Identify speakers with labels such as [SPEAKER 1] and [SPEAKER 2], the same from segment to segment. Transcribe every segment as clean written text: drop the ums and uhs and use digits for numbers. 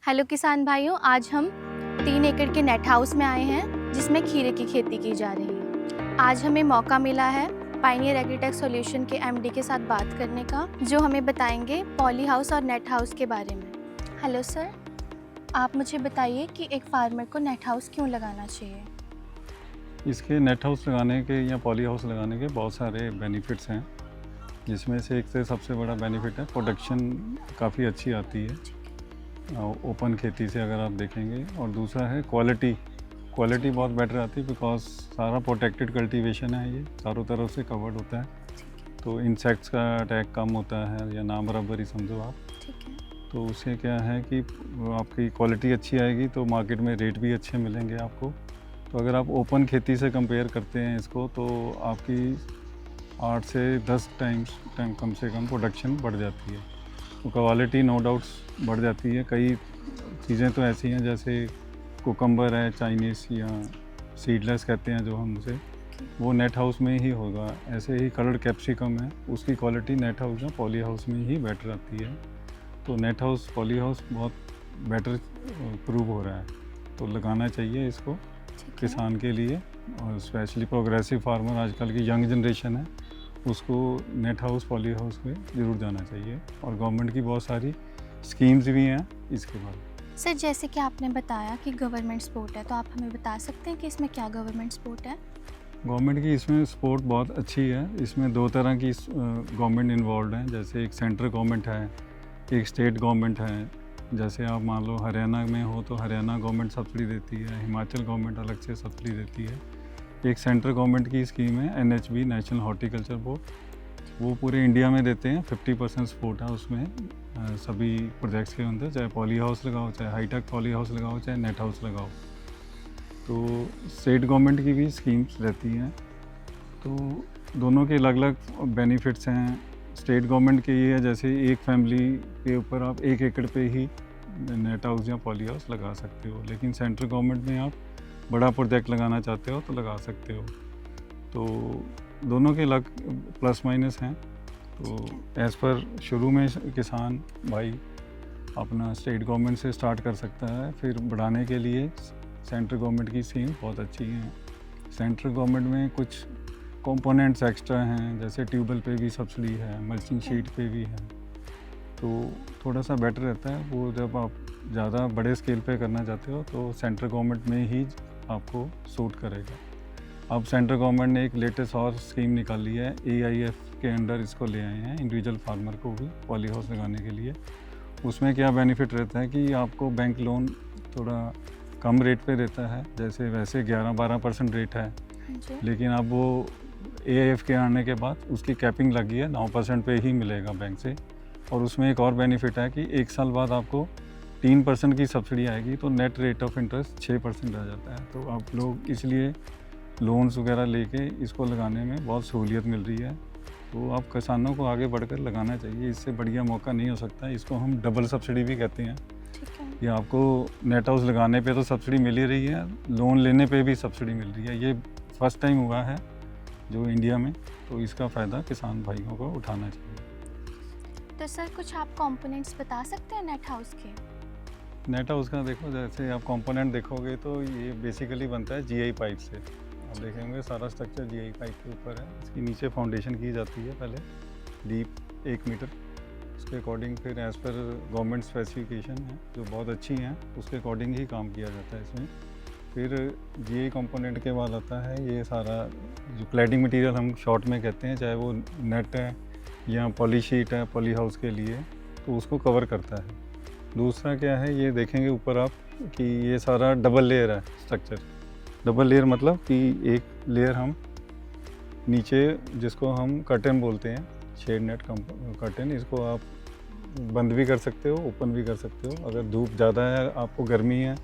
[SPEAKER 1] Hello किसान भाइयों, आज हम 3 एकड़ के नेट हाउस में आए हैं जिसमें खीरे की खेती की जा रही है। आज हमें मौका मिला है पायनियर एग्रीटेक सॉल्यूशन के एमडी के साथ बात करने का, जो हमें बताएंगे पॉली हाउस और नेट हाउस के बारे में। हेलो सर, आप मुझे बताइए कि एक फार्मर को नेट हाउस क्यों लगाना चाहिए?
[SPEAKER 2] इसके नेट हाउस लगाने के या पॉली हाउस लगाने के बहुत सारे बेनिफिट्स हैं, जिसमें से एक से सबसे बड़ा बेनिफिट है प्रोडक्शन काफ़ी अच्छी आती है ओपन खेती से अगर आप देखेंगे। और दूसरा है क्वालिटी बहुत बेटर आती है बिकॉज सारा प्रोटेक्टेड कल्टीवेशन है, ये चारों तरफ से कवर्ड होता है, तो इंसेक्ट्स का अटैक कम होता है या ना बराबर ही समझो आप। तो उससे क्या है कि आपकी क्वालिटी अच्छी आएगी तो मार्केट में रेट भी अच्छे मिलेंगे आपको। तो अगर आप ओपन खेती से कंपेयर करते हैं इसको तो आपकी 8 से 10 टाइम कम से कम प्रोडक्शन बढ़ जाती है। तो क्वालिटी नो डाउट्स बढ़ जाती है। कई चीज़ें तो ऐसी हैं जैसे कुकम्बर है, चाइनीज़ या सीडलेस कहते हैं जो हम उसे, वो नेट हाउस में ही होगा। ऐसे ही कलर्ड कैप्सिकम है, उसकी क्वालिटी नेट हाउस या पॉली हाउस में ही बेटर आती है। तो नेट हाउस पॉली हाउस बहुत बेटर प्रूव हो रहा है, तो लगाना चाहिए इसको किसान के लिए। और स्पेशली प्रोग्रेसिव फार्मर आजकल की यंग जनरेशन है, उसको नेट हाउस पॉली हाउस में ज़रूर जाना चाहिए। और गवर्नमेंट की बहुत सारी स्कीम्स भी हैं इसके बाद।
[SPEAKER 1] सर, जैसे कि आपने बताया कि गवर्नमेंट सपोर्ट है, तो आप हमें बता सकते हैं कि इसमें क्या गवर्नमेंट सपोर्ट है?
[SPEAKER 2] गवर्नमेंट की इसमें सपोर्ट बहुत अच्छी है। इसमें 2 तरह की गवर्नमेंट इन्वॉल्व हैं, जैसे एक सेंट्रल गवर्नमेंट है, एक स्टेट गवर्नमेंट है। जैसे आप मान लो हरियाणा में हो तो हरियाणा गवर्नमेंट सब्सिडी देती है, हिमाचल गवर्नमेंट अलग से सब्सिडी देती है। एक सेंट्रल गवर्नमेंट की स्कीम है NHB, नेशनल हॉर्टिकल्चर बोर्ड, वो पूरे इंडिया में देते हैं। 50% सपोर्ट है उसमें सभी प्रोजेक्ट्स के अंदर, चाहे पॉली हाउस लगाओ, चाहे हाईटेक पॉली हाउस लगाओ, चाहे नेट हाउस लगाओ। तो स्टेट गवर्नमेंट की भी स्कीम्स रहती हैं, तो दोनों के अलग अलग बेनिफिट्स हैं। स्टेट गवर्नमेंट के ये है जैसे एक फैमिली के ऊपर आप 1 एकड़ पे ही नेट हाउस या पॉली हाउस लगा सकते हो, लेकिन सेंट्रल गवर्नमेंट में आप बड़ा प्रोजेक्ट लगाना चाहते हो तो लगा सकते हो। तो दोनों के अलग प्लस माइनस हैं। तो एज़ पर शुरू में किसान भाई अपना स्टेट गवर्नमेंट से स्टार्ट कर सकता है, फिर बढ़ाने के लिए सेंट्रल गवर्नमेंट की स्कीम बहुत अच्छी हैं। सेंट्रल गवर्नमेंट में कुछ कंपोनेंट्स एक्स्ट्रा हैं, जैसे ट्यूबवेल पे भी सब्सिडी है, मल्चिंग शीट पे भी है, तो थोड़ा सा बेटर रहता है वो। जब आप ज़्यादा बड़े स्केल पे करना चाहते हो तो सेंट्रल गवर्नमेंट में ही आपको सूट करेगा। अब सेंट्रल गवर्नमेंट ने एक लेटेस्ट और स्कीम निकाली है, AIF के अंडर इसको ले आए हैं, इंडिविजुअल फार्मर को भी पॉली हाउस लगाने के लिए। उसमें क्या बेनिफिट रहता है कि आपको बैंक लोन थोड़ा कम रेट पे देता है, जैसे वैसे 11-12% रेट है, लेकिन अब वो AIF के आने के बाद उसकी कैपिंग लगी है, 9% पे ही मिलेगा बैंक से। और उसमें एक और बेनिफिट है कि 1 साल बाद आपको 3% की सब्सिडी आएगी, तो नेट रेट ऑफ इंटरेस्ट 6% आ जाता है। तो आप लोग इसलिए लोन्स वगैरह लेके इसको लगाने में बहुत सहूलियत मिल रही है। तो आप किसानों को आगे बढ़कर लगाना चाहिए, इससे बढ़िया मौका नहीं हो सकता। इसको हम डबल सब्सिडी भी कहते हैं कि आपको नेट हाउस लगाने पे तो सब्सिडी मिल ही रही है, लोन लेने पे भी सब्सिडी मिल रही है। ये फर्स्ट टाइम हुआ है जो इंडिया में, तो इसका फ़ायदा किसान भाइयों को उठाना चाहिए।
[SPEAKER 1] तो सर, कुछ आप कंपोनेंट्स बता सकते हैं नेट हाउस के?
[SPEAKER 2] नेट हाउस का देखो, जैसे आप कंपोनेंट देखोगे तो ये बेसिकली बनता है GI पाइप से। आप देखेंगे सारा स्ट्रक्चर GI पाइप के ऊपर है। इसकी नीचे फाउंडेशन की जाती है पहले डीप 1 मीटर, उसके अकॉर्डिंग फिर एज़ पर गवर्नमेंट स्पेसिफिकेशन है जो बहुत अच्छी हैं, उसके अकॉर्डिंग ही काम किया जाता है इसमें। फिर GI कंपोनेंट के बाद आता है ये सारा जो क्लैडिंग मटेरियल हम शॉर्ट में कहते हैं, चाहे वो नेट है या पॉली शीट है पॉली हाउस के लिए, तो उसको कवर करता है। दूसरा क्या है, ये देखेंगे ऊपर आप कि ये सारा डबल लेयर है स्ट्रक्चर। डबल लेयर मतलब कि एक लेयर हम नीचे, जिसको हम कर्टन बोलते हैं, शेड नेट कर्टन, इसको आप बंद भी कर सकते हो, ओपन भी कर सकते हो। अगर धूप ज़्यादा है, आपको गर्मी है,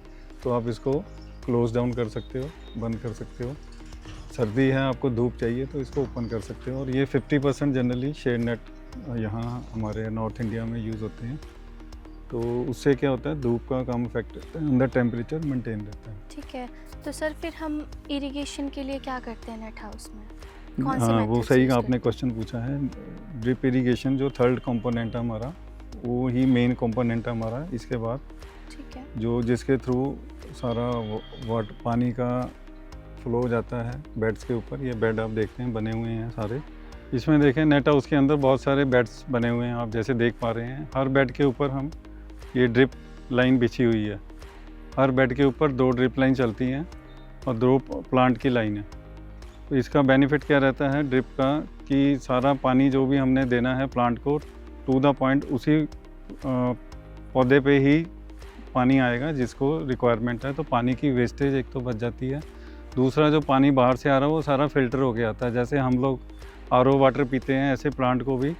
[SPEAKER 2] तो आप इसको क्लोज डाउन कर सकते हो, बंद कर सकते हो। सर्दी है, आपको धूप चाहिए तो इसको ओपन कर सकते हो। और ये 50% जनरली शेड नेट यहाँ हमारे नॉर्थ इंडिया में यूज़ होते हैं, तो उससे क्या होता है, धूप का कम इफेक्ट रहता है, अंदर टेम्परेचर मेंटेन रहता है।
[SPEAKER 1] ठीक है, तो सर फिर हम इरिगेशन के लिए क्या करते हैं नेट हाउस में?
[SPEAKER 2] हाँ, वो सही आपने क्वेश्चन पूछा है। ड्रिप इरिगेशन जो थर्ड कंपोनेंट है हमारा, वो ही मेन कंपोनेंट है हमारा। इसके बाद
[SPEAKER 1] ठीक है।
[SPEAKER 2] जो जिसके थ्रू सारा वाटर पानी का फ्लो जाता है बेड्स के ऊपर। ये बेड आप देखते हैं बने हुए हैं सारे। इसमें देखें नेट हाउस के अंदर बहुत सारे बेड्स बने हुए हैं, आप जैसे देख पा रहे हैं। हर बेड के ऊपर हम ये ड्रिप लाइन बिछी हुई है। हर बेड के ऊपर 2 ड्रिप लाइन चलती हैं और 2 प्लांट की लाइन है। तो इसका बेनिफिट क्या रहता है ड्रिप का, कि सारा पानी जो भी हमने देना है प्लांट को टू द पॉइंट उसी पौधे पे ही पानी आएगा जिसको रिक्वायरमेंट है। तो पानी की वेस्टेज एक तो बच जाती है, दूसरा जो पानी बाहर से आ रहा है वो सारा फिल्टर होके आता है। जैसे हम लोग आरओ वाटर पीते हैं, ऐसे प्लांट को भी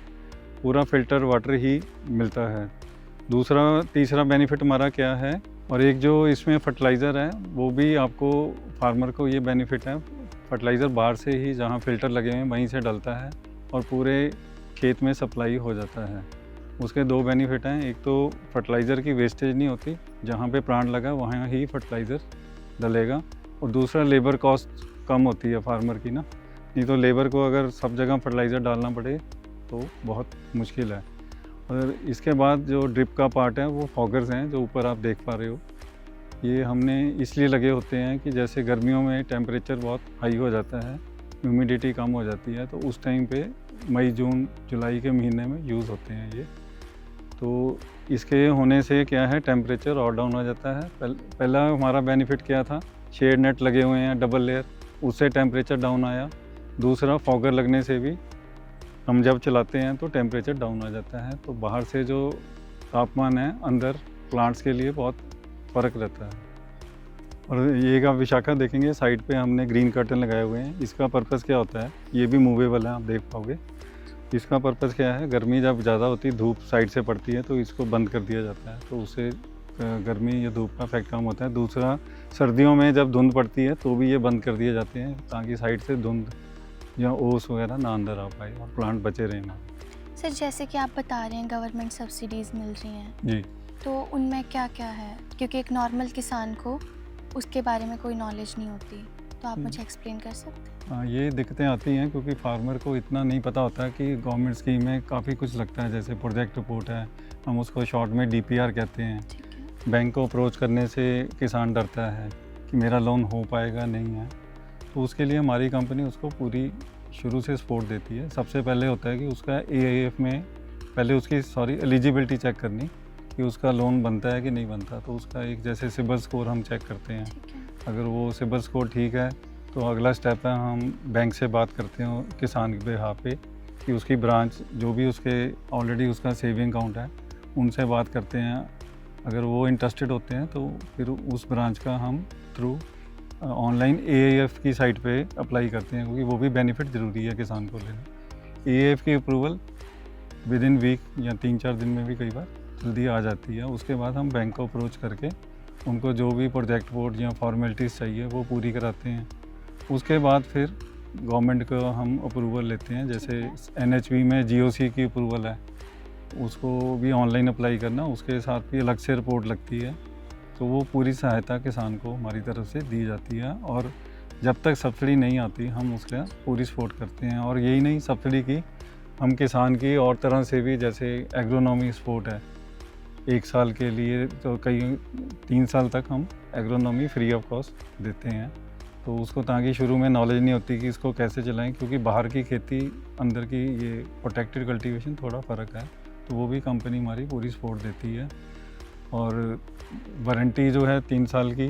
[SPEAKER 2] पूरा फिल्टर वाटर ही मिलता है। तीसरा बेनिफिट हमारा क्या है, और एक जो इसमें फर्टिलाइज़र है वो भी आपको फार्मर को ये बेनिफिट है, फर्टिलाइज़र बाहर से ही जहाँ फिल्टर लगे हुए हैं वहीं से डलता है और पूरे खेत में सप्लाई हो जाता है। उसके 2 बेनिफिट हैं, एक तो फर्टिलाइज़र की वेस्टेज नहीं होती, जहाँ पे प्लांट लगा वहाँ ही फर्टिलाइज़र डलेगा, और दूसरा लेबर कॉस्ट कम होती है फार्मर की ना। नहीं तो लेबर को अगर सब जगह फर्टिलाइज़र डालना पड़े तो बहुत मुश्किल है। और इसके बाद जो ड्रिप का पार्ट है वो फॉगर्स हैं जो ऊपर आप देख पा रहे हो। ये हमने इसलिए लगे होते हैं कि जैसे गर्मियों में टेम्परेचर बहुत हाई हो जाता है, ह्यूमिडिटी कम हो जाती है, तो उस टाइम पे मई जून जुलाई के महीने में यूज़ होते हैं ये। तो इसके होने से क्या है टेम्परेचर और डाउन हो जाता है। पहला हमारा बेनिफिट क्या था, शेड नेट लगे हुए हैं डबल लेयर, उससे टेम्परेचर डाउन आया। दूसरा फॉगर लगने से भी हम जब चलाते हैं तो टेम्परेचर डाउन आ जाता है। तो बाहर से जो तापमान है अंदर प्लांट्स के लिए बहुत फ़र्क रहता है। और ये का विशाखा देखेंगे साइड पे हमने ग्रीन कर्टन लगाए हुए हैं। इसका पर्पज़ क्या होता है, ये भी मूवेबल है, आप देख पाओगे। इसका पर्पज़ क्या है, गर्मी जब ज़्यादा होती है धूप साइड से पड़ती है तो इसको बंद कर दिया जाता है, तो उससे गर्मी या धूप का इफेक्ट कम होता है। दूसरा सर्दियों में जब धुंध पड़ती है तो भी ये बंद कर दिए जाते हैं ताकि साइड से धुंध या ओस वगैरह ना अंदर आ पाए और प्लांट बचे रहें ना।
[SPEAKER 1] सर जैसे कि आप बता रहे हैं गवर्नमेंट सब्सिडीज़ मिल रही हैं
[SPEAKER 2] जी,
[SPEAKER 1] तो उनमें क्या क्या है, क्योंकि एक नॉर्मल किसान को उसके बारे में कोई नॉलेज नहीं होती, तो आप मुझे एक्सप्लेन कर सकते हैं?
[SPEAKER 2] ये दिक्कतें आती हैं क्योंकि फार्मर को इतना नहीं पता होता कि गवर्नमेंट स्कीम में काफ़ी कुछ लगता है। जैसे प्रोजेक्ट रिपोर्ट है, हम उसको शॉर्ट में DPR कहते हैं।
[SPEAKER 1] ठीक है।
[SPEAKER 2] बैंक को अप्रोच करने से किसान डरता है कि मेरा लोन हो पाएगा नहीं है, तो उसके लिए हमारी कंपनी उसको पूरी शुरू से सपोर्ट देती है। सबसे पहले होता है कि उसका AIF में पहले उसकी एलिजिबिलिटी चेक करनी कि उसका लोन बनता है कि नहीं बनता। तो उसका एक जैसे सिबिल स्कोर हम चेक करते हैं,
[SPEAKER 1] ठीक है।
[SPEAKER 2] अगर वो सिबिल स्कोर ठीक है तो अगला स्टेप है हम बैंक से बात करते हैं किसान के बेहाफ पे कि उसकी ब्रांच जो भी उसके ऑलरेडी उसका सेविंग अकाउंट है उनसे बात करते हैं। अगर वो इंटरेस्टेड होते हैं तो फिर उस ब्रांच का हम थ्रू ऑनलाइन AIF की साइट पे अप्लाई करते हैं, क्योंकि वो भी बेनिफिट ज़रूरी है किसान को लेना। AIF की अप्रूवल विद इन वीक या 3-4 दिन में भी कई बार जल्दी आ जाती है। उसके बाद हम बैंक को अप्रोच करके उनको जो भी प्रोजेक्ट बोर्ड या फॉर्मेलिटीज़ चाहिए वो पूरी कराते हैं। उसके बाद फिर गवर्नमेंट को हम अप्रूवल लेते हैं। जैसे NHB में GOC की अप्रूवल है, उसको भी ऑनलाइन अप्लाई करना, उसके साथ भी अलग से रिपोर्ट लगती है। तो वो पूरी सहायता किसान को हमारी तरफ से दी जाती है, और जब तक सब्सिडी नहीं आती हम उसका पूरी सपोर्ट करते हैं। और यही नहीं, सब्सिडी की हम किसान की और तरह से भी, जैसे एग्रोनॉमी सपोर्ट है 1 साल के लिए, तो कई 3 साल तक हम एग्रोनॉमी फ्री ऑफ कॉस्ट देते हैं। तो उसको ताकि शुरू में नॉलेज नहीं होती कि इसको कैसे चलाएं, क्योंकि बाहर की खेती अंदर की ये प्रोटेक्टेड कल्टीवेशन थोड़ा फ़र्क है, तो वो भी कंपनी हमारी पूरी सपोर्ट देती है। और वारंटी जो है 3 साल की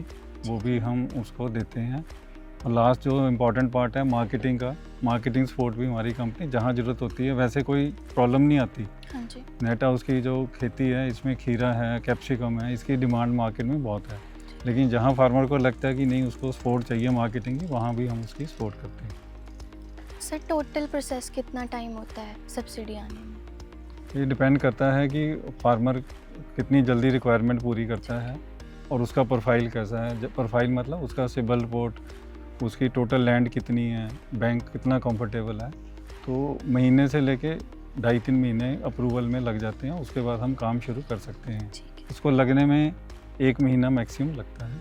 [SPEAKER 2] वो भी हम उसको देते हैं। और लास्ट जो इम्पोर्टेंट पार्ट है मार्केटिंग का, मार्केटिंग सपोर्ट भी हमारी कंपनी जहाँ ज़रूरत होती है, वैसे कोई प्रॉब्लम नहीं आती।
[SPEAKER 1] हाँ जी।
[SPEAKER 2] नेट हाउस की जो खेती है इसमें खीरा है, कैप्सिकम है, इसकी डिमांड मार्केट में बहुत है, लेकिन जहाँ फार्मर को लगता है कि नहीं उसको सपोर्ट चाहिए मार्केटिंग की, वहाँ भी हम उसकी सपोर्ट करते हैं।
[SPEAKER 1] सर टोटल प्रोसेस कितना टाइम होता है सब्सिडी आने में?
[SPEAKER 2] ये डिपेंड करता है कि फार्मर कितनी जल्दी रिक्वायरमेंट पूरी करता है और उसका प्रोफाइल कैसा है। प्रोफाइल मतलब उसका सिबिल रिपोर्ट, उसकी टोटल लैंड कितनी है, बैंक कितना कंफर्टेबल है। तो महीने से लेके 2.5-3 महीने अप्रूवल में लग जाते हैं, उसके बाद हम काम शुरू कर सकते हैं।
[SPEAKER 1] ठीक है।
[SPEAKER 2] उसको लगने में 1 महीना मैक्सिमम लगता है।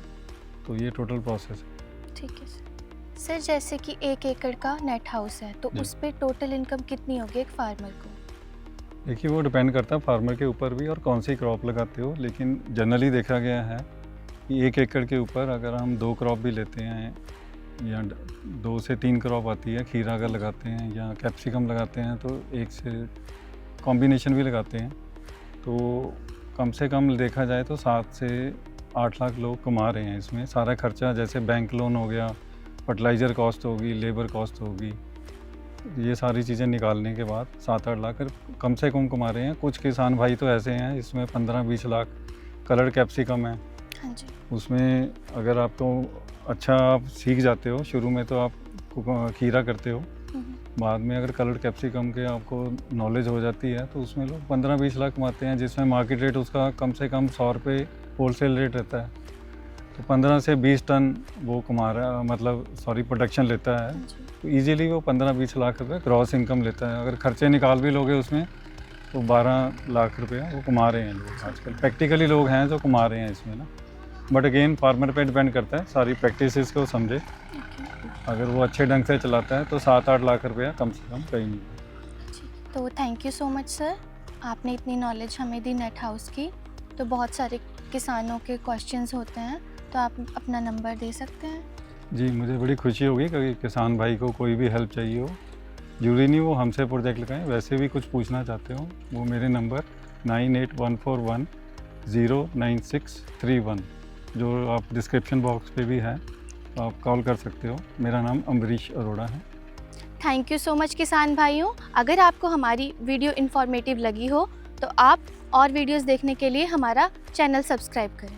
[SPEAKER 2] तो ये टोटल प्रोसेस है।
[SPEAKER 1] ठीक है सर। सर जैसे कि 1 एकड़ का नेट हाउस है तो
[SPEAKER 2] जी।
[SPEAKER 1] उस पे टोटल इनकम कितनी होगी एक फार्मर को?
[SPEAKER 2] देखिए वो डिपेंड करता है फार्मर के ऊपर भी और कौन सी क्रॉप लगाते हो, लेकिन जनरली देखा गया है कि 1 एकड़ के ऊपर अगर हम 2 क्रॉप भी लेते हैं या 2 से 3 क्रॉप आती है, खीरा अगर लगाते हैं या कैप्सिकम लगाते हैं तो एक से कॉम्बिनेशन भी लगाते हैं, तो कम से कम देखा जाए तो 7 से 8 लाख लोग कमा रहे हैं इसमें। सारा खर्चा जैसे बैंक लोन हो गया, फर्टिलाइज़र कॉस्ट होगी, लेबर कॉस्ट होगी, ये सारी चीज़ें निकालने के बाद 7-8 लाख कम से कम कमा रहे हैं। कुछ किसान भाई तो ऐसे हैं इसमें 15-20 लाख। कलर्ड कैप्सिकम है,
[SPEAKER 1] हाँ जी।
[SPEAKER 2] उसमें अगर आपको अच्छा आप सीख जाते हो, शुरू में तो आप खीरा करते हो, बाद में अगर कलर्ड कैप्सिकम के आपको नॉलेज हो जाती है तो उसमें लोग 15-20 लाख कमाते हैं, जिसमें मार्केट रेट उसका कम से कम 100 रुपये होलसेल रेट रहता है। तो 15 से 20 टन वो कमा रहा, मतलब प्रोडक्शन लेता है, तो इजीली वो 15-20 लाख रुपए क्रॉस इनकम लेता है। अगर खर्चे निकाल भी लोगे उसमें तो 12 लाख रुपया वो कमा रहे हैं लोग आजकल। प्रैक्टिकली लोग हैं जो कमा रहे हैं इसमें ना, बट अगेन फार्मर पे डिपेंड करता है, सारी प्रैक्टिसेस को समझे। अगर वो अच्छे ढंग से चलाता है तो 7-8 लाख रुपया कम से कम कहीं नहीं।
[SPEAKER 1] तो thank you so much sir, आपने इतनी नॉलेज हमें दी नेट हाउस की। तो बहुत सारे किसानों के क्वेश्चंस होते हैं, तो आप अपना नंबर दे सकते हैं?
[SPEAKER 2] जी, मुझे बड़ी खुशी होगी कि किसान भाई को कोई भी हेल्प चाहिए हो, जरूरी नहीं वो हमसे प्रोजेक्ट लगाएं, वैसे भी कुछ पूछना चाहते हो, वो मेरे नंबर 9814109631 जो आप डिस्क्रिप्शन बॉक्स पे भी है, तो आप कॉल कर सकते हो। मेरा नाम अम्बरीश अरोड़ा है।
[SPEAKER 1] थैंक यू सो मच किसान भाइयों। अगर आपको हमारी वीडियो इन्फॉर्मेटिव लगी हो तो आप और वीडियोस देखने के लिए हमारा चैनल सब्सक्राइब करें।